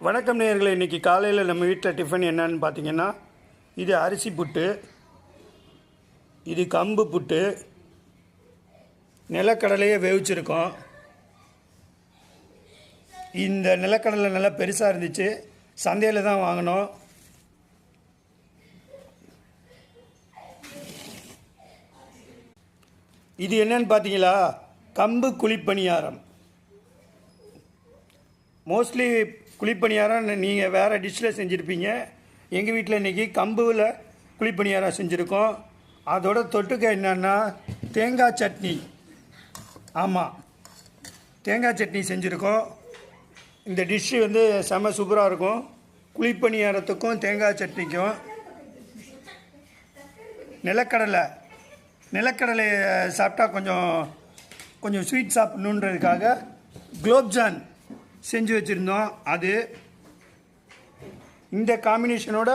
வணக்கம் நேயர்களே, இன்றைக்கி காலையில் நம்ம வீட்டில் டிஃபன் என்னன்னு பார்த்தீங்கன்னா, இது அரிசி புட்டு, இது கம்பு புட்டு, நிலக்கடலையே வேவிச்சிருக்கோம். இந்த நிலக்கடலை நல்லா பெருசாக இருந்துச்சு, சந்தையில் தான் வாங்கினோம். இது என்னன்னு பார்த்தீங்களா, கம்பு குழிப்பணியாரம். மோஸ்ட்லி குழிப்பணியாரம் நீங்கள் வேறு டிஷ்ஷில் செஞ்சுருப்பீங்க. எங்கள் வீட்டில் இன்றைக்கி கம்புவில் குழிப்பணியாரம் செஞ்சுருக்கோம். அதோட தொட்டுக்க என்னென்னா தேங்காய் சட்னி. ஆமாம், தேங்காய் சட்னி செஞ்சுருக்கோம். இந்த டிஷ்ஷு செம்ம சூப்பராக இருக்கும். குழிப்பணியாரத்துக்கும் தேங்காய் சட்னிக்கும். நிலக்கடலையை சாப்பிட்டா கொஞ்சம் ஸ்வீட் சாப்பிட்ணுன்றதுக்காக குலோப்ஜான் செஞ்சு வச்சுருந்தோம். அது இந்த காம்பினேஷனோட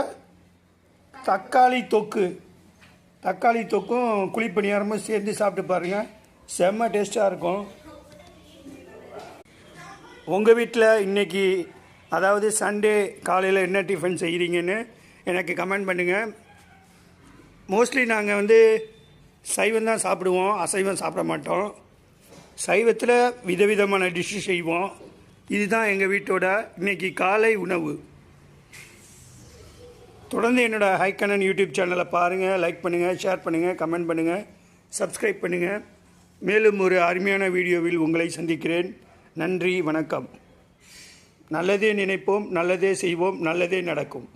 தக்காளி தொக்கும் குழிப்பணியாரமும் சேர்ந்து சாப்பிட்டு பாருங்கள், செம்ம டேஸ்ட்டாக இருக்கும். உங்கள் வீட்டில் இன்றைக்கி, அதாவது சண்டே காலையில் என்ன டிஃபன் செய்கிறீங்கன்னு எனக்கு கமெண்ட் பண்ணுங்கள். மோஸ்ட்லி நாங்கள் சைவம் தான் சாப்பிடுவோம், அசைவம் சாப்பிட மாட்டோம். சைவத்தில் விதவிதமான டிஷ்ஷு செய்வோம். இதுதான் எங்கள் வீட்டோட இன்றைக்கி காலை உணவு. தொடர்ந்து என்னோடய ஹைக்கண்ணன் யூடியூப் சேனலை பாருங்கள், லைக் பண்ணுங்கள், ஷேர் பண்ணுங்கள், கமெண்ட் பண்ணுங்கள், சப்ஸ்கிரைப் பண்ணுங்கள். மேலும் ஒரு அருமையான வீடியோவில் உங்களை சந்திக்கிறேன். நன்றி, வணக்கம். நல்லதே நினைப்போம், நல்லதே செய்வோம், நல்லதே நடக்கும்.